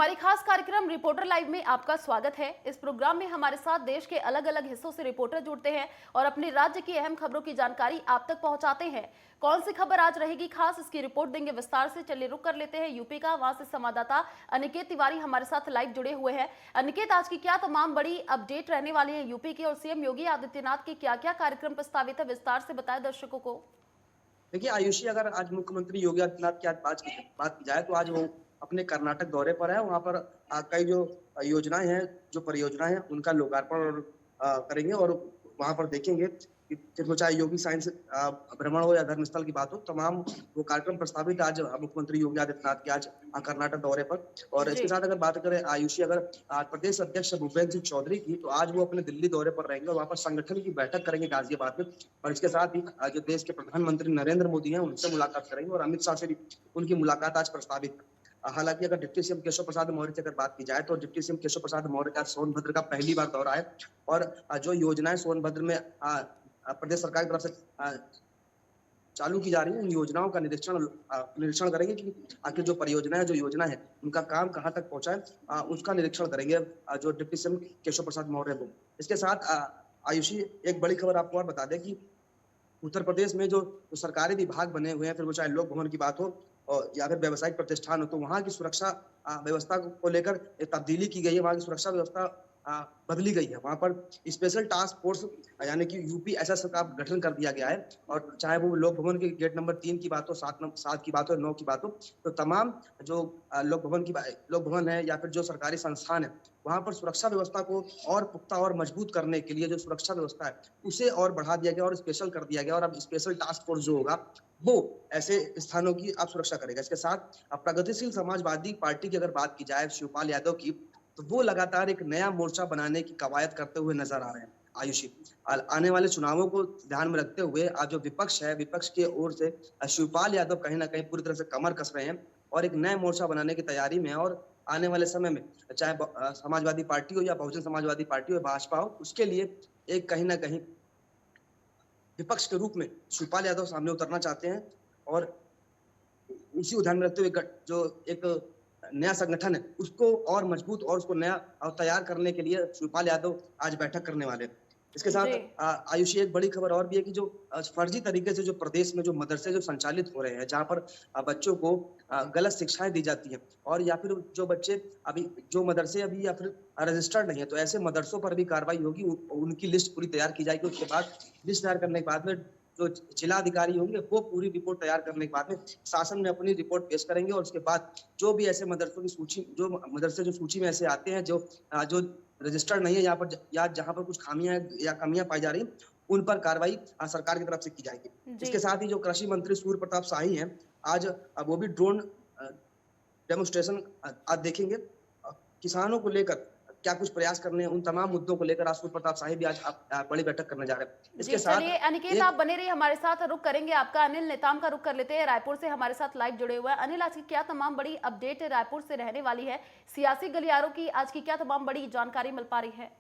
हमारी खास कार्यक्रम रिपोर्टर लाइव में आपका स्वागत है। इस प्रोग्राम में हमारे साथ देश के अलग अलग हिस्सों से रिपोर्टर जुड़ते हैं और अपने राज्य की अहम खबरों की जानकारी आप तक पहुंचाते हैं। कौन सी खबर आज रहेगी खास, इसकी रिपोर्ट देंगे विस्तार से। चलिए रुक कर लेते हैं यूपी का, वहां से संवाददाता अनिकेत तिवारी हमारे साथ लाइव जुड़े हुए हैं। अनिकेत, आज की क्या तमाम बड़ी अपडेट रहने वाली है यूपी की और सीएम योगी आदित्यनाथ के क्या क्या कार्यक्रम प्रस्तावित है, विस्तार से बताएं दर्शकों को। देखिए आयुषी, अगर आज मुख्यमंत्री योगी आदित्यनाथ की आज बात की जाए तो आज वो अपने कर्नाटक दौरे पर है। वहाँ पर कई जो योजनाएं हैं, जो परियोजनाएं हैं, उनका लोकार्पण करेंगे और वहाँ पर देखेंगे कि वो चाहे योगी साइंस भ्रमण हो या धर्मस्थल की बात हो, तमाम वो कार्यक्रम प्रस्तावित आज मुख्यमंत्री योगी आदित्यनाथ के आज कर्नाटक दौरे पर। और इसके साथ अगर बात करें आयुषी, अगर प्रदेश अध्यक्ष भूपेंद्र सिंह चौधरी की, तो आज वो अपने दिल्ली दौरे पर रहेंगे और वहाँ पर संगठन की बैठक करेंगे गाजियाबाद में। और इसके साथ ही जो देश के प्रधानमंत्री नरेंद्र मोदी हैं, उनसे मुलाकात करेंगे और अमित शाह से भी उनकी मुलाकात आज प्रस्तावित। हालांकि अगर डिप्टी सीएम केशव प्रसाद मौर्य की अगर बात की जाए तो डिप्टी सीएम केशव प्रसाद मौर्य का सोनभद्र का पहली बार दौरा है और जो योजनाएं सोनभद्र में प्रदेश सरकार की तरफ से चालू की जा रही है, उन योजनाओं का निरीक्षण करेंगे कि आखिर जो परियोजनाएं, जो योजना है, उनका काम कहां तक पहुंचा है, उसका निरीक्षण करेंगे जो डिप्टी सीएम केशव प्रसाद मौर्य को। इसके साथ आयुषी, एक बड़ी खबर आपको और बता दें कि उत्तर प्रदेश में जो सरकारी विभाग बने हुए हैं, फिर वो चाहे लोक भवन की बात हो और या फिर व्यावसायिक प्रतिष्ठान हो, तो वहाँ की सुरक्षा व्यवस्था को लेकर तब्दीली की गई है। वहाँ की सुरक्षा व्यवस्था बदली गई है। वहाँ पर स्पेशल टास्क फोर्स यानी कि यूपीएसएस का गठन कर दिया गया है। और चाहे वो लोक भवन के गेट नंबर 3 की बात हो, 7 की बात हो, 9 की बात हो, तो तमाम जो लोक भवन है या फिर जो सरकारी संस्थान है, वहाँ पर सुरक्षा व्यवस्था को और पुख्ता और मजबूत करने के लिए जो सुरक्षा व्यवस्था है, उसे और बढ़ा दिया गया और स्पेशल कर दिया गया। और अब स्पेशल टास्क फोर्स जो होगा, वो ऐसे स्थानों की आप सुरक्षा करेगा। इसके साथ प्रगतिशील समाजवादी पार्टी की अगर बात की जाए, शिवपाल यादव की, तो वो लगातार एक नया मोर्चा बनाने की कवायद करते हुए नजर आ रहे हैं आयुषी। आने वाले चुनावों को ध्यान में रखते हुए आज जो विपक्ष है, विपक्ष की ओर से शिवपाल यादव कहीं ना कहीं पूरी तरह से कमर कस रहे हैं और एक नया मोर्चा बनाने की तैयारी में है। और आने वाले समय में चाहे समाजवादी पार्टी हो या बहुजन समाजवादी पार्टी हो, भाजपा हो, उसके लिए एक कहीं ना कहीं विपक्ष के रूप में शिवपाल यादव सामने उतरना चाहते हैं। और उसी को ध्यान में रखते हुए जो एक नया संगठन है, उसको और मजबूत और उसको नया और तैयार करने के लिए शिवपाल यादव आज बैठक करने वाले हैं। इसके साथ आयुषी, एक बड़ी खबर और भी है कि जो फर्जी तरीके से जो प्रदेश में जो मदरसे जो संचालित हो रहे हैं, जहां पर बच्चों को गलत शिक्षाएं दी जाती हैं, और या फिर जो बच्चे अभी जो मदरसे अभी या फिर रजिस्टर्ड नहीं है, तो ऐसे मदरसों पर भी कार्रवाई होगी। उनकी लिस्ट पूरी तैयार की जाएगी। उसके बाद लिस्ट तैयार करने के बाद में जो जिला अधिकारी होंगे, वो पूरी रिपोर्ट तैयार करने के बाद में शासन में अपनी रिपोर्ट पेश करेंगे। और उसके बाद जो भी ऐसे मदरसों की सूची, जो मदरसे जो सूची में ऐसे आते हैं जो जो रजिस्टर्ड नहीं है, यहाँ पर या जहाँ पर कुछ खामियां या कमियां पाई जा रही, उन पर कार्रवाई सरकार की तरफ से की जाएगी। इसके साथ ही जो कृषि मंत्री सूर्य प्रताप शाही हैं, आज वो भी ड्रोन डेमोन्स्ट्रेशन आज देखेंगे। किसानों को लेकर क्या कुछ प्रयास करने हैं, उन तमाम मुद्दों को लेकर आज सूर्य प्रताप शाही भी आज बड़ी बैठक करने जा रहे हैं। इसके साथ अनिकेत, आप बने रहिए हमारे साथ, रुक करेंगे आपका। अनिल नेताम का रुक कर लेते हैं, रायपुर से हमारे साथ लाइव जुड़े हुए हैं। अनिल, आज की क्या तमाम बड़ी अपडेट रायपुर से रहने वाली है? सियासी गलियारों की आज की क्या तमाम बड़ी जानकारी मिल पा रही है?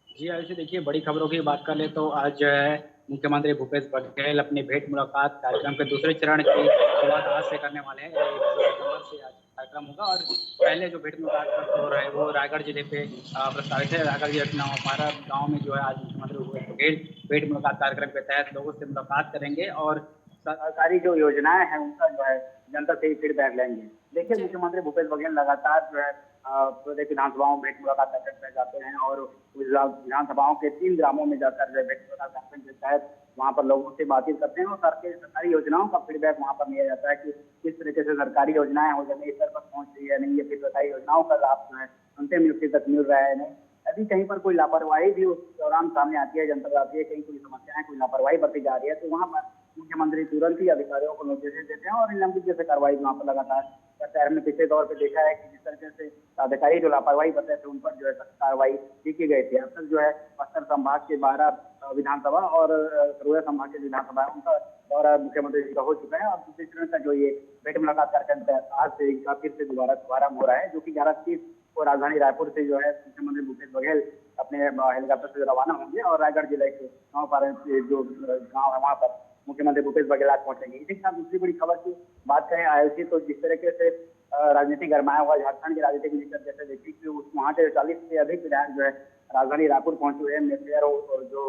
जी आयुषी, देखिए बड़ी खबरों की बात कर ले तो आज जो है मुख्यमंत्री भूपेश बघेल अपनी भेंट मुलाकात कार्यक्रम के दूसरे चरण की शुरुआत आज से करने वाले हैं। 1 सितंबर से आज कार्यक्रम होगा और पहले जो भेंट मुलाकात हो रहा है वो रायगढ़ जिले पे प्रस्तावित है। रायगढ़ जिले के हमारा गाँव में जो है आज मुख्यमंत्री भूपेश बघेल भेंट मुलाकात कार्यक्रम के तहत लोगों से मुलाकात करेंगे और सरकारी जो योजनाएं हैं उनका जो है जनता से फीडबैक लेंगे। देखिए, मुख्यमंत्री भूपेश बघेल लगातार जो है प्रदेश विधानसभाओं में भेंट मुलाकात कार्यक्रम में जाते हैं और विधानसभाओं के 3 ग्रामों में जाकर जो भेंट मुलाकात कार्यक्रम के तहत वहाँ पर लोगों से बातचीत करते हैं और सरकारी योजनाओं का फीडबैक वहाँ पर लिया जाता है कि किस तरीके से सरकारी योजनाएं हो जमीन स्तर पर पहुंच रही है नहीं, या फिर सरकारी योजनाओं का लाभ जो है अंतिम व्यक्ति तक मिल रहा है नहीं। यदि कहीं पर कोई लापरवाही भी उस दौरान सामने आती है, जनता आती है, कहीं कोई समस्याएं, कोई लापरवाही बरती जा रही है, तो वहाँ पर मुख्यमंत्री तुरंत ही अधिकारियों को नोटिस देते हैं और निलंबित जैसे कार्रवाई वहाँ पर लगातार करते हैं। हमने पिछले दौर पे देखा है कि जिस तरीके से अधिकारी जो लापरवाही बरते थे उन पर जो है कार्रवाई की गई थी। अब तक जो है बस्तर संभाग के 12 विधानसभा और सरगुजा संभाग के विधानसभा उनका दौरा मुख्यमंत्री जी का हो चुका है और दूसरे चरण का जो ये भेंट मुलाकात कार्यक्रम आज से फिर से दोबारा हो रहा है, जो कि 11:30 को राजधानी रायपुर से जो है मुख्यमंत्री भूपेश बघेल अपने हेलीकॉप्टर से रवाना होंगे और रायगढ़ जिले के जो गाँव है वहाँ पर मुख्यमंत्री भूपेश बघेल आज पहुंचेंगे। इसी के साथ दूसरी बड़ी खबर की बात करें आयुषी, तो जिस तरीके से राजनीति गरमाया हुआ झारखंड की राजनीति को लेकर। जैसे देखिए कि वहाँ से 40 से अधिक विधायक जो है राजधानी रायपुर पहुंचे हुए हैं। मेफेयर जो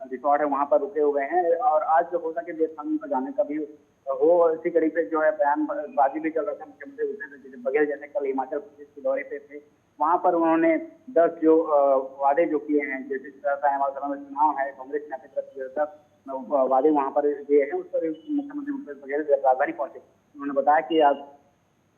रिसोर्ट है वहाँ पर रुके हुए हैं और आज जो होता कि देवस्थान पर जाने का भी हो, इसी कड़ी पे जो है बयानबाजी भी चल रहा था। मुख्यमंत्री भूपेश बघेल जैसे कल हिमाचल प्रदेश के दौरे पे थे, वहाँ पर उन्होंने 10 जो वादे जो किए हैं, जैसे चुनाव है, कांग्रेस ने अपनी तरफ 10 वादे वहाँ पर दिए हैं, उस पर मुख्यमंत्री भूपेश बघेल राजधानी पहुंचे। उन्होंने बताया कि आज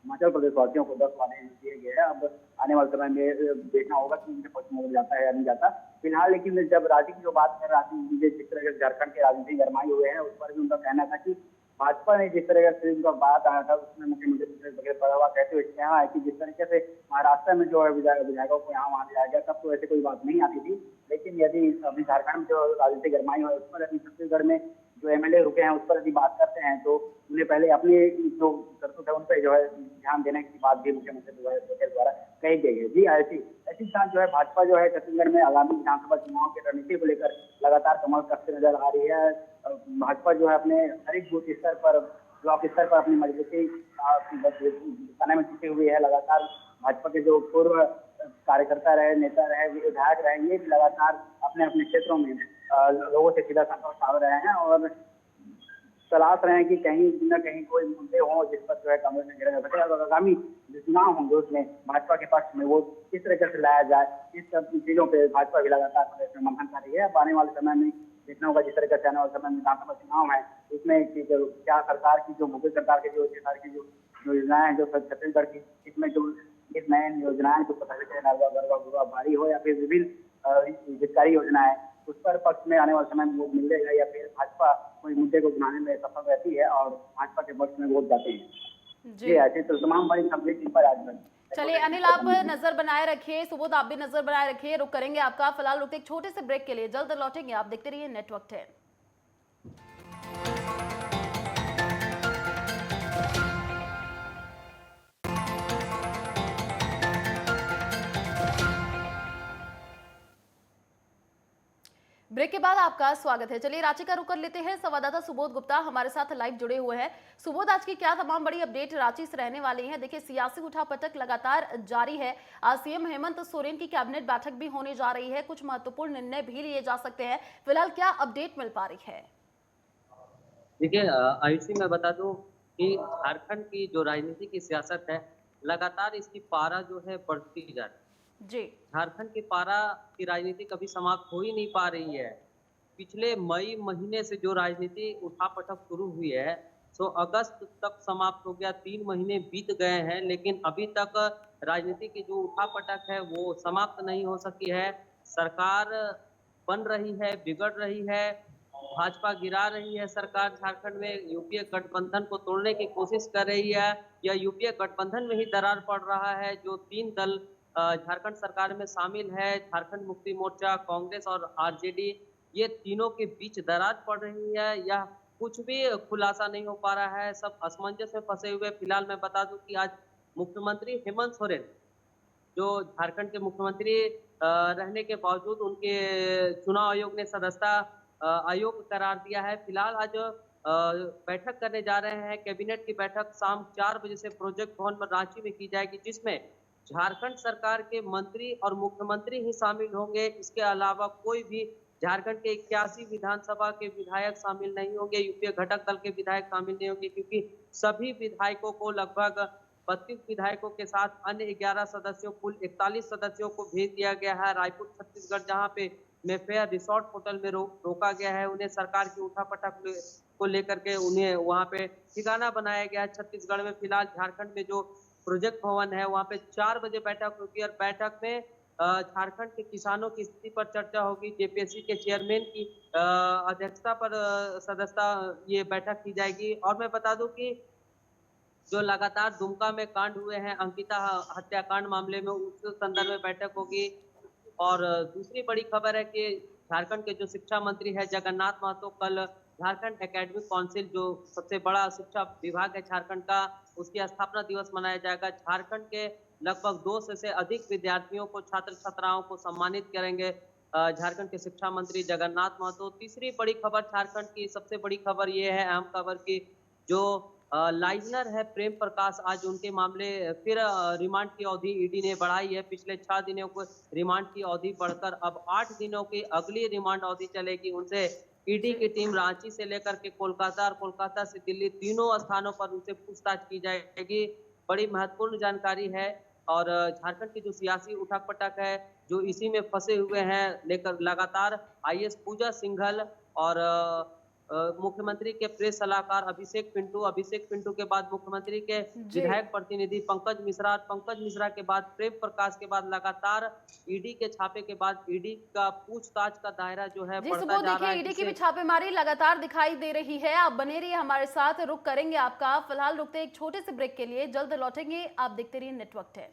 हिमाचल प्रदेश वासियों को 10 वादे दिए गए हैं। अब आने वाले समय में देखना होगा कि उनके पक्ष में जाता है या नहीं जाता। फिलहाल लेकिन जब रांची की जो बात कर रहा थी, जिस तरह से झारखंड के राजनीति गरमाए हुए हैं, उस पर भी उनका कहना था कि भाजपा ने जिस तरह से उनका बात आया था उसमें मुख्यमंत्री भूपेश बघेल पड़ा हुआ कहते हुए कहा है कि जिस तरीके से महाराष्ट्र में जो है विधायकों को यहाँ वहाँ दिया गया, तब तो ऐसे कोई बात नहीं आती थी। लेकिन यदि अभी झारखंड में जो राजनीति गरमाई हुई है उस पर अभी छत्तीसगढ़ में जो एमएलए रुके हैं उस पर यदि बात करते हैं तो उन्हें पहले अपनी जो करतूत है उन पर जो है ध्यान देने की बात भी मुख्यमंत्री भूपेश बघेल द्वारा कही गई है। जी ऐसी साथ जो है भाजपा जो है छत्तीसगढ़ में आगामी विधानसभा चुनाव की रणनीति को लेकर लगातार कमर कसते नजर आ रही है। भाजपा जो है अपने हर एक बूथ स्तर पर, ब्लॉक स्तर पर अपनी मजबूती बनाने में जुटी हुई है। लगातार भाजपा के जो पूर्व कार्यकर्ता रहे, नेता रहे, विधायक रहे, ये भी लगातार अपने अपने क्षेत्रों में लोगों से सीधा संपर्क साध रहे हैं और तलाश रहे हैं कि कहीं न कहीं कोई मुद्दे हों जिस पर जो है कांग्रेस ने गिरा जा सके और आगामी जो चुनाव होंगे उसमें भाजपा के पक्ष में वो किस तरीके से लाया जाए, इस सब चीजों पे भाजपा भी लगातार प्रदेश में मंथन कर रही है। अब आने वाले समय में देखना होगा जिस तरीके से आने वाले समय में विधानसभा चुनाव है उसमें क्या सरकार की जो मोदी सरकार की जो योजनाएं हैं जो छत्तीसगढ़ की, इसमें जो इस नए योजनाएं जो गरबा भारी हो या फिर विभिन्न हितकारी योजनाएं उस पर पक्ष में आने वाले समय में वोट मिलेगा या फिर भाजपा कोई मुद्दे को बनाने में सफल रहती है और भाजपा के पक्ष में वोट जाते हैं। जी ऐसे तो तमाम बड़ी खबरें पर आज चलिए अनिल, आप नजर बनाए रखिए, सुबोध आप भी नजर बनाए रखिए, रुक करेंगे आपका। फिलहाल रुकते एक छोटे से ब्रेक के लिए, जल्द लौटेंगे। आप देखते रहिए नेटवर्क 10। ब्रेक के बाद आपका स्वागत है। चलिए रांची का रुख कर लेते हैं। संवाददाता सुबोध गुप्ता हमारे साथ लाइव जुड़े हुए हैं। सुबोध, आज की क्या तमाम बड़ी अपडेट रांची से रहने वाली हैं? देखिए सियासी उठापटक लगातार जारी है। आज सीएम हेमंत सोरेन की कैबिनेट बैठक भी होने जा रही है, कुछ महत्वपूर्ण निर्णय भी लिए जा सकते हैं। फिलहाल क्या अपडेट मिल पा रही है? देखिए आयुषी, मैं बता दूं कि झारखंड की जो राजनीति की सियासत है लगातार इसकी पारा जो है बढ़ती जा रही है जी। झारखंड की पारा की राजनीति कभी समाप्त हो ही नहीं पा रही है। पिछले मई महीने से जो राजनीति उठापटक शुरू हुई है तो अगस्त तक समाप्त हो गया, 3 महीने बीत गए हैं, लेकिन अभी तक राजनीति की जो उठापटक है वो समाप्त नहीं हो सकी है। सरकार बन रही है, बिगड़ रही है, भाजपा गिरा रही है सरकार झारखंड में, यूपीए गठबंधन को तोड़ने की कोशिश कर रही है या यूपीए गठबंधन में ही दरार पड़ रहा है। जो 3 दल झारखंड सरकार में शामिल है, झारखंड मुक्ति मोर्चा, कांग्रेस और आरजेडी, ये तीनों के बीच दरार पड़ रही है या कुछ भी खुलासा नहीं हो पा रहा है, सब असमंजस में फंसे हुए। फिलहाल मैं बता दूं कि आज मुख्यमंत्री हेमंत सोरेन, जो झारखंड के मुख्यमंत्री रहने के बावजूद उनके चुनाव आयोग ने सदस्यता आयोग करार दिया है। फिलहाल आज बैठक करने जा रहे हैं। कैबिनेट की बैठक शाम 4 बजे से प्रोजेक्ट भवन में रांची में की जाएगी, जिसमें झारखंड सरकार के मंत्री और मुख्यमंत्री ही शामिल होंगे। इसके अलावा कोई भी झारखंड के 81 विधानसभा के विधायक शामिल नहीं होंगे, यूपीए घटक दल के विधायक शामिल नहीं होंगे, क्योंकि सभी विधायकों को लगभग 32 विधायकों के साथ अन्य 11 सदस्यों, कुल 41 सदस्यों को भेज दिया गया है रायपुर छत्तीसगढ़, जहां पे मेफेयर रिसोर्ट होटल में रोका गया है। उन्हें सरकार की उठापटक को लेकर के उन्हें वहां पे ठिकाना बनाया गया है छत्तीसगढ़ में। फिलहाल झारखंड में जो प्रोजेक्ट भवन है वहां पे 4 बजे बैठक होगी और बैठक में झारखंड के किसानों की स्थिति पर चर्चा होगी। जेपीएससी के चेयरमैन की अध्यक्षता पर सदस्यता ये बैठक की जाएगी। और मैं बता दूं कि जो लगातार दुमका में कांड हुए हैं, अंकिता हत्याकांड मामले में, उस संदर्भ में बैठक होगी। और दूसरी बड़ी खबर है कि झारखंड के जो शिक्षा मंत्री है जगन्नाथ महतो, कल झारखंड एकेडमिक काउंसिल, जो सबसे बड़ा शिक्षा विभाग है झारखंड का, उसकी स्थापना दिवस मनाया जाएगा। झारखंड के लगभग 200 से अधिक विद्यार्थियों को, छात्र छात्राओं को सम्मानित करेंगे झारखंड के शिक्षा मंत्री जगन्नाथ महतो। तीसरी बड़ी खबर झारखंड की, सबसे बड़ी खबर ये है, अहम खबर की, जो लाइजनर है प्रेम प्रकाश, आज उनके मामले फिर रिमांड की अवधि ईडी ने बढ़ाई है। पिछले 6 दिनों को रिमांड की अवधि बढ़कर अब 8 दिनों की अगली रिमांड अवधि चलेगी। उनसे ईडी की टीम रांची से लेकर के कोलकाता और कोलकाता से दिल्ली तीनों स्थानों पर उनसे पूछताछ की जाएगी। बड़ी महत्वपूर्ण जानकारी है। और झारखंड की जो सियासी उठक-पटक है, जो इसी में फंसे हुए हैं, लेकर लगातार आईएएस पूजा सिंघल और मुख्यमंत्री के प्रेस सलाहकार अभिषेक पिंटू के बाद मुख्यमंत्री के जी। विधायक प्रतिनिधि पंकज मिश्रा के बाद प्रेम प्रकाश के बाद लगातार ईडी के छापे के बाद ईडी का पूछताछ का दायरा जो है जी बढ़ता सुबोध, जा रहा देखिए है। ईडी की भी छापेमारी लगातार दिखाई दे रही है। आप बने रहिए हमारे साथ, रुक करेंगे आपका। फिलहाल रुकते हैं एक छोटे से ब्रेक के लिए, जल्द लौटेंगे। आप देखते रहिए नेटवर्क 10।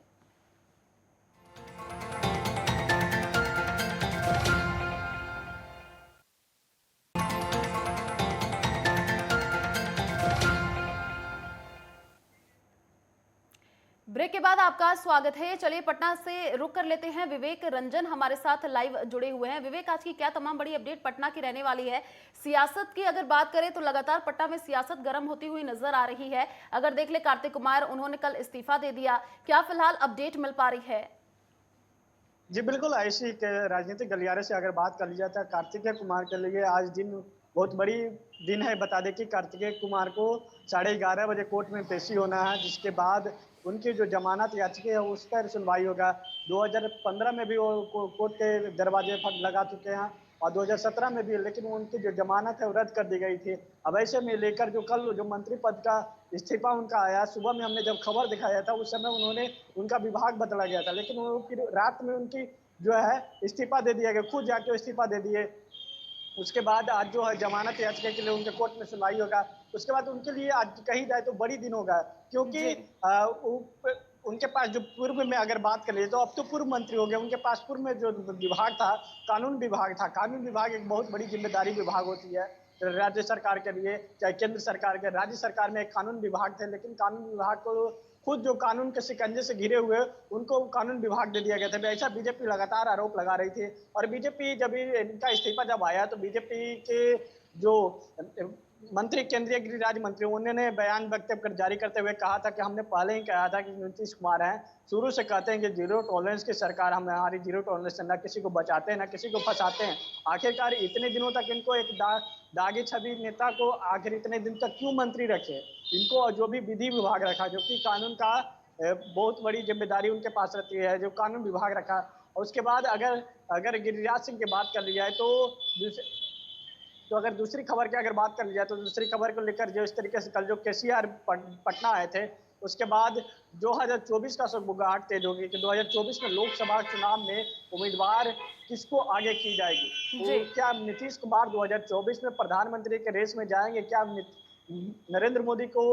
ब्रेक के बाद आपका स्वागत है। चलिए पटना से रुक कर लेते हैं। विवेक रंजन हमारे साथ लाइव जुड़े हुए हैं। विवेक, आज की क्या तमाम बड़ी अपडेट पटना की रहने वाली है? सियासत की अगर बात करें तो लगातार पटना में सियासत गर्म होती हुई नजर आ रही है। अगर देख ले कार्तिक कुमार, उन्होंने कल इस्तीफा दे दिया। क्या फिलहाल अपडेट मिल पा रही है? जी बिल्कुल, ऐसी राजनीतिक गलियारे से अगर बात कर ली जाए तो कार्तिकेय कुमार के लिए आज दिन बहुत बड़ी दिन है। बता दें कि कार्तिकेय कुमार को 11:30 बजे कोर्ट में पेशी होना है, जिसके बाद उनकी जो जमानत याचिका है उस पर सुनवाई होगा। 2015 में भी वो कोर्ट के दरवाजे लगा चुके हैं और 2017 में भी, लेकिन उनकी जो जमानत है वो रद्द कर दी गई थी। अब ऐसे में लेकर जो कल जो मंत्री पद का इस्तीफा उनका आया, सुबह में हमने जब खबर दिखाया था उस समय उन्होंने उनका विभाग बदला गया था, लेकिन वो फिर रात में उनकी जो है इस्तीफा दे दिया गया, खुद जाके इस्तीफा दे दिए। उसके बाद आज जो है जमानत याचिका के लिए उनके कोर्ट में सुनवाई होगा। उसके बाद उनके लिए आज कही जाए तो बड़ी दिन होगा, क्योंकि उनके पास जो पूर्व में अगर बात कर ले तो अब तो पूर्व मंत्री हो गए, उनके पास पूर्व में जो विभाग था कानून विभाग था। कानून विभाग एक बहुत बड़ी जिम्मेदारी विभाग होती है राज्य सरकार के लिए, चाहे केंद्र सरकार के। राज्य सरकार में एक कानून विभाग थे, लेकिन कानून विभाग को खुद जो कानून के शिकंजे से घिरे हुए उनको कानून विभाग दे दिया गया था। ऐसा बीजेपी लगातार आरोप लगा रही थी। और बीजेपी जब इनका इस्तीफा जब आया तो बीजेपी के जो मंत्री, केंद्रीय गृह राज्य मंत्री, उन्होंने बयान वक्तव्य कर जारी करते हुए कहा था कि हमने पहले ही कहा था कि नीतीश कुमार हैं, शुरू से कहते हैं कि जीरो टॉलरेंस की सरकार, हमारी जीरो टॉलरेंस, ना किसी को बचाते हैं ना किसी को फंसाते हैं। आखिरकार इतने दिनों तक इनको एक दागी छवि नेता को आखिर इतने दिन तक क्यों मंत्री रखे? इनको जो भी विधि विभाग रखा, जो कि कानून का बहुत बड़ी जिम्मेदारी उनके पास रहती है, जो कानून विभाग रखा। और उसके बाद अगर गिरिराज सिंह की बात कर ली जाए तो अगर दूसरी खबर की अगर बात कर ली जाए तो दूसरी खबर को लेकर जो इस तरीके से कल जो केसीआर पटना आए थे, उसके बाद 2024 का सुगबुगाहट तेज होगी कि 2024 में लोकसभा चुनाव में उम्मीदवार किसको आगे की जाएगी। तो क्या नीतीश कुमार 2024 में प्रधानमंत्री के रेस में जाएंगे? क्या नरेंद्र मोदी को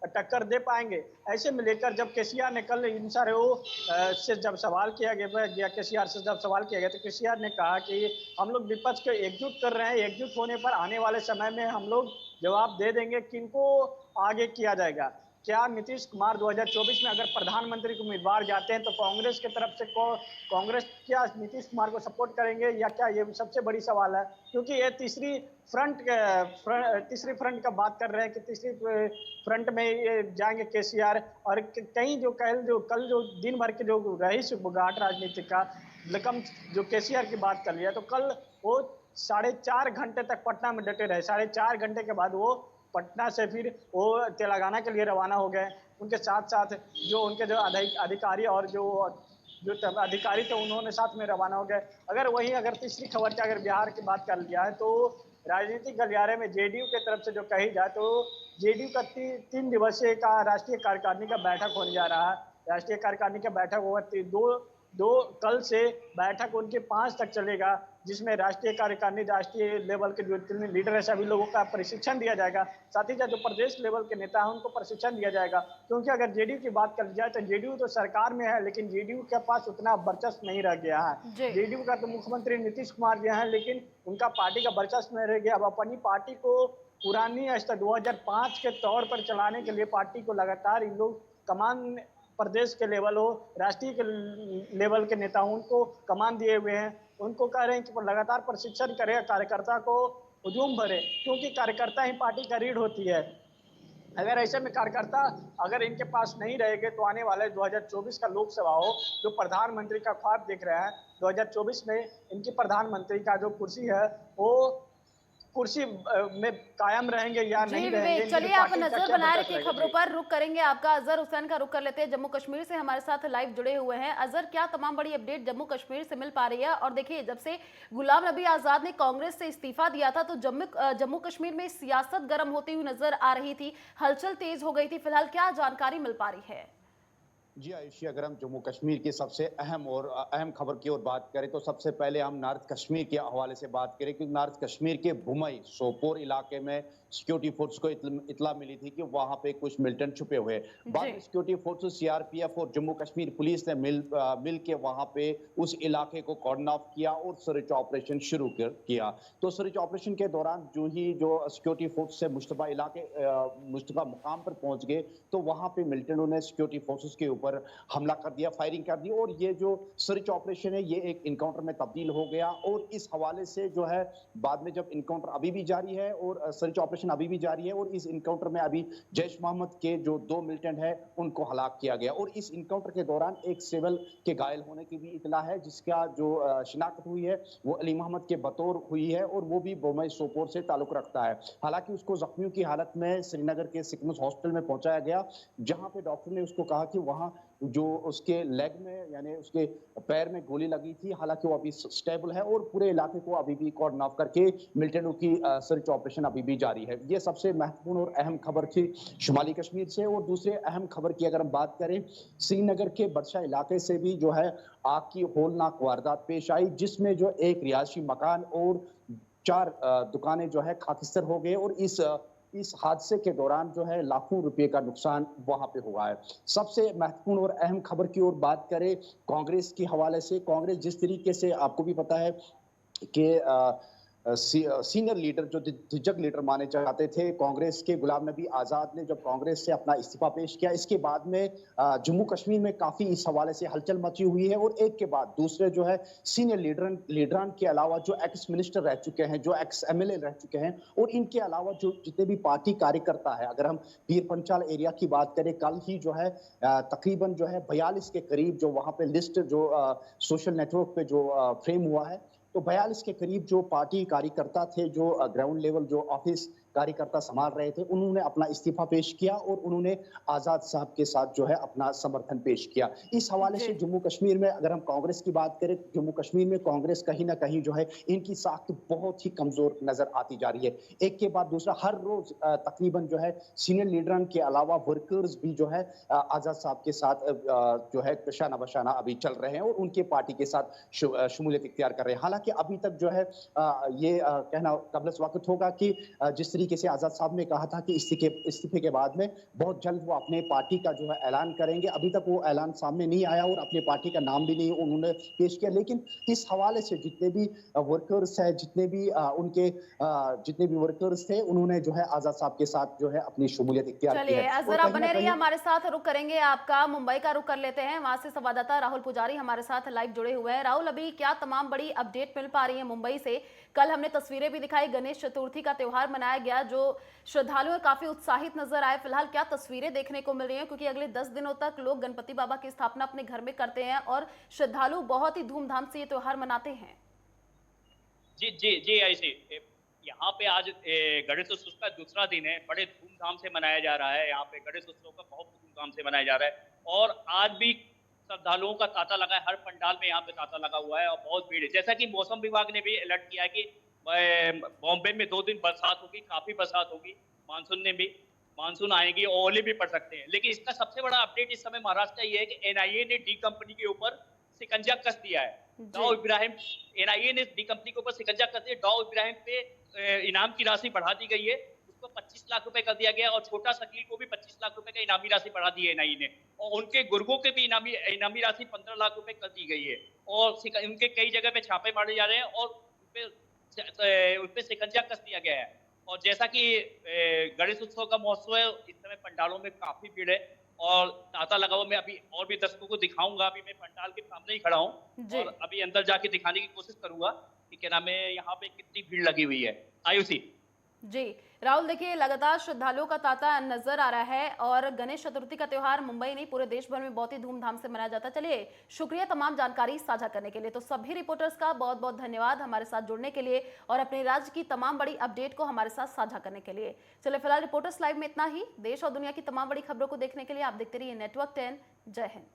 टक्कर दे पाएंगे? ऐसे में लेकर जब केसीआर ने कल इन सारे से जब सवाल किया गया, केसीआर से जब सवाल किया गया तो केसीआर ने कहा कि हम लोग विपक्ष को एकजुट कर रहे हैं, एकजुट होने पर आने वाले समय में हम लोग जवाब दे देंगे किनको आगे किया जाएगा। क्या नीतीश कुमार 2024 में अगर प्रधानमंत्री के उम्मीदवार जाते हैं तो कांग्रेस की तरफ से कांग्रेस क्या नीतीश कुमार को सपोर्ट करेंगे या क्या? ये सबसे बड़ी सवाल है, क्योंकि ये तीसरी फ्रंट का बात कर रहे हैं कि तीसरी फ्रंट में ये जाएंगे केसीआर। और कहीं जो कल जो दिन भर के जो रही सुगबुगाहट राजनीति का लकम जो केसीआर की बात कर लिया, तो कल वो 4.5 घंटे तक पटना में डटे रहे। 4.5 घंटे के बाद वो पटना से फिर वो तेलंगाना के लिए रवाना हो गए। उनके साथ साथ जो उनके जो अधिकारी और जो अधिकारी थे उन्होंने साथ में रवाना हो गए। अगर तीसरी खबर की अगर बिहार की बात कर लिया है तो राजनीतिक गलियारे में जेडीयू के तरफ से जो कही जाए तो जेडीयू का 3 दिवसीय का राष्ट्रीय कार्यकारिणी का बैठक होने जा रहा है। राष्ट्रीय कार्यकारिणी का बैठक होगा कल से बैठक उनके 5 तक चलेगा, जिसमें राष्ट्रीय कार्यकारिणी, राष्ट्रीय लेवल के जो जितने लीडर है सभी लोगों का प्रशिक्षण दिया जाएगा। साथ ही साथ जो प्रदेश लेवल के नेता हैं उनको प्रशिक्षण दिया जाएगा। क्योंकि अगर जेडीयू की बात कर जाए तो जेडीयू तो सरकार में है, लेकिन जेडीयू के पास उतना वर्चस्व नहीं रह गया है। जेडीयू का तो मुख्यमंत्री नीतीश कुमार जी हैं, लेकिन उनका पार्टी का वर्चस्व नहीं रह गया। अब अपनी पार्टी को पुरानी 2005 के तौर पर चलाने के लिए पार्टी को लगातार इन लोग कमान, प्रदेश के लेवल हो, राष्ट्रीय के लेवल के नेता उनको कमान दिए हुए हैं। उनको कह रहे हैं कि लगातार प्रशिक्षण करें, कार्यकर्ता को हुजूम भरे, क्योंकि कार्यकर्ता ही पार्टी का रीढ़ होती है। अगर ऐसे में कार्यकर्ता अगर इनके पास नहीं रहेंगे तो आने वाले 2024 का लोकसभा हो, जो प्रधानमंत्री का ख्वाब देख रहे हैं, 2024 में इनकी प्रधानमंत्री का जो कुर्सी है वो कुर्सी में कायम रहेंगे या जी नहीं रहेंगे। विवेक, इनकी चलिए आप पार्टी का नजर क्या बनाए बदलाव रखिए रहेगा? खबरों पर, रुक करेंगे आपका अजहर हुसैन का रुक कर लेते हैं, जम्मू कश्मीर से हमारे साथ लाइव जुड़े हुए हैं। अजहर, क्या तमाम बड़ी अपडेट जम्मू कश्मीर से मिल पा रही है? और देखिए, जब से गुलाम नबी आजाद ने कांग्रेस से इस्तीफा दिया था तो जम्मू कश्मीर में सियासत गर्म होती हुई नजर आ रही थी, हलचल तेज हो गई थी। फिलहाल क्या जानकारी मिल पा रही है? जी आयुषी, अगर हम जम्मू कश्मीर की सबसे अहम खबर की ओर बात करें तो सबसे पहले हम नॉर्थ कश्मीर के हवाले से बात करें, क्योंकि नॉर्थ कश्मीर के बुमई सोपोर इलाके में सिक्योरिटी फोर्स को इतला मिली थी कि वहां पे कुछ मिलिटेंट छुपे हुए। बाद में सिक्योरिटी फोर्स सीआरपीएफ और जम्मू कश्मीर पुलिस ने मिल के वहां पे उस इलाके को कॉर्डन ऑफ किया और सर्च ऑपरेशन शुरू किया। तो सर्च ऑपरेशन के दौरान जो सिक्योरिटी फोर्स से मुश्तबा मुकाम पर पहुंच गए तो वहां पे मिलिटेंटों ने सिक्योरिटी फोर्सेस के ऊपर हमला कर दिया, फायरिंग कर दी, और ये जो सर्च ऑपरेशन है ये एक इनकाउंटर में तब्दील हो गया। और इस हवाले से जो है बाद में जब इनकाउंटर अभी भी जारी है और सर्च ऑपरेशन अभी भी जारी है, और इस इनकाउंटर में अभी जैश मोहम्मद के जो 2 मिलिटेंट है उनको हलाक किया गया। और इस इनकाउंटर के दौरान एक सिविल के घायल होने की भी इतला है, जिसका जो शिनाख्त हुई है वो अली मोहम्मद के बतौर हुई है, और वो भी बुमई सोपोर से ताल्लुक रखता है। हालांकि उसको जख्मियों की हालत में श्रीनगर के सिकमस हॉस्पिटल में पहुंचाया गया, जहां पे डॉक्टर ने उसको कहा कि वहां जो उसके लेग में यानी उसके पैर में गोली लगी थी, हालांकि वो अभी स्टेबल है, और पूरे इलाके को अभी भी कॉर्डन ऑफ करके मिलिटेंटों की सर्च ऑपरेशन अभी भी जारी है। ये सबसे महत्वपूर्ण और अहम खबर थी शुमाली कश्मीर से। और दूसरे अहम खबर की अगर हम बात करें, श्रीनगर के बदशाह इलाके से भी जो है आग की होलनाक वारदात पेश आई, जिसमें जो एक रिहायशी मकान और 4 दुकानें जो है खाकिस्तर हो गए, और इस हादसे के दौरान जो है लाखों रुपए का नुकसान वहां पे हुआ है। सबसे महत्वपूर्ण और अहम खबर की ओर बात करें कांग्रेस के हवाले से, कांग्रेस जिस तरीके से आपको भी पता है कि सीनियर लीडर जो दिग्गज लीडर माने जाते थे कांग्रेस के, गुलाम नबी आजाद ने जब कांग्रेस से अपना इस्तीफा पेश किया, इसके बाद में जम्मू कश्मीर में काफी इस हवाले से हलचल मची हुई है। और एक के बाद दूसरे जो है सीनियर लीडरान के अलावा जो एक्स मिनिस्टर रह चुके हैं, जो एक्स एमएलए रह चुके हैं, और इनके अलावा जो जितने भी पार्टी कार्यकर्ता है, अगर हम पीर पंचाल एरिया की बात करें, कल ही जो है तकरीबन जो है 42 के करीब जो वहां पे लिस्ट जो सोशल नेटवर्क पे जो फ्रेम हुआ है, तो 42 के करीब जो पार्टी कार्यकर्ता थे, जो ग्राउंड लेवल जो ऑफिस कार्यकर्ता संभाल रहे थे, उन्होंने अपना इस्तीफा पेश किया और उन्होंने आजाद साहब के साथ जो है अपना समर्थन पेश किया। इस हवाले से जम्मू कश्मीर में अगर हम कांग्रेस की बात करें, जम्मू कश्मीर में कांग्रेस कहीं ना कहीं जो है इनकी साख्त बहुत ही कमजोर नजर आती जा रही है। एक के बाद दूसरा हर रोज तकरीबन जो है सीनियर लीडरान के अलावा वर्कर्स भी जो है आजाद साहब के साथ जो है शाना बशाना अभी चल रहे हैं और उनके पार्टी के साथ शमूलियत इख्तियार कर रहे हैं। हालांकि अभी तक जो है ये कहना कबल वक्त होगा कि जिस तरीके से आजाद साहब ने कहा था कि इस्तीफे के बाद में बहुत जल्द वो अपने पार्टी का जो है ऐलान करेंगे, अभी तक वो ऐलान सामने नहीं आया और अपने पार्टी का नाम भी नहीं उन्होंने पेश किया। लेकिन इस हवाले से जितने भी वर्कर्स है, जितने भी वर्कर्स थे, उन्होंने जो है आजाद साहब के साथ जो है अपनी शमूलियत इख्तियार की है। चलिए अजहर, आप बने रहिए हमारे साथ, रुक करेंगे आपका मुंबई का रुक कर लेते हैं, वहां से संवाददाता राहुल पुजारी हमारे साथ लाइव जुड़े हुए हैं। राहुल, अभी क्या तमाम बड़ी अपडेट मिल पा रही है मुंबई से? कल हमने तस्वीरें भी दिखाई, गणेश चतुर्थी का त्योहार मनाया गया, जो श्रद्धालु काफी उत्साहित नजर आए। फिलहाल क्या तस्वीरें देखने को मिल रही हैं, क्योंकि अगले 10 दिनों तक लोग गणपति बाबा की स्थापना अपने घर में करते हैं और श्रद्धालु बहुत ही धूमधाम से ये त्योहार मनाते हैं। जी जी जी, ऐसे यहाँ पे आज गणेश उत्सव का दूसरा दिन है, बड़े धूमधाम से मनाया जा रहा है। यहाँ पे गणेश उत्सव का बहुत धूमधाम से मनाया जा रहा है और आज भी श्रद्धालुओं का तांता लगा है, हर पंडाल में यहाँ पे तांता लगा हुआ है और बहुत भीड़ है। जैसा कि मौसम विभाग ने भी अलर्ट किया है कि बॉम्बे में 2 दिन बरसात होगी, काफी बरसात होगी, मानसून आएगी और ओले भी पड़ सकते हैं। लेकिन इसका सबसे बड़ा अपडेट इस समय महाराष्ट्र का ये है कि एनआईए ने डी कंपनी के ऊपर शिकंजा कस दिया है। डाउ इब्राहिम, एनआईए ने डी कंपनी के ऊपर शिकंजा कस दिया। डाउ इब्राहिम पे इनाम की राशि बढ़ा दी गई है, उसको 25 लाख रुपए कर दिया गया और छोटा शकील को भी 25 लाख रुपए का इनामी राशि बढ़ा दी है एनआईए ने, और उनके गुर्गों के भी इनामी राशि 15 लाख रुपए कर दी गई है और उनके कई जगह पे छापे मारे जा रहे हैं और उनपे शिकंजा कस दिया गया है। और जैसा कि गणेश उत्सव का महोत्सव है, इस समय पंडालों में काफी भीड़ है और तांता लगा हुआ। मैं अभी और भी दर्शकों को दिखाऊंगा, अभी मैं पंडाल के सामने ही खड़ा हूँ और अभी अंदर जाके दिखाने की कोशिश करूंगा कि क्या नाम है यहाँ पे कितनी भीड़ लगी हुई है। आयुषी जी राहुल, देखिए लगातार श्रद्धालुओं का तांता नजर आ रहा है और गणेश चतुर्थी का त्योहार मुंबई नहीं पूरे देश भर में बहुत ही धूमधाम से मनाया जाता है। चलिए, शुक्रिया तमाम जानकारी साझा करने के लिए। तो सभी रिपोर्टर्स का बहुत बहुत धन्यवाद हमारे साथ जुड़ने के लिए और अपने राज्य की तमाम बड़ी अपडेट को हमारे साथ साझा करने के लिए। चलिए फिलहाल रिपोर्टर्स लाइव में इतना ही। देश और दुनिया की तमाम बड़ी खबरों को देखने के लिए आप देखते रहिए नेटवर्क 10। जय हिंद।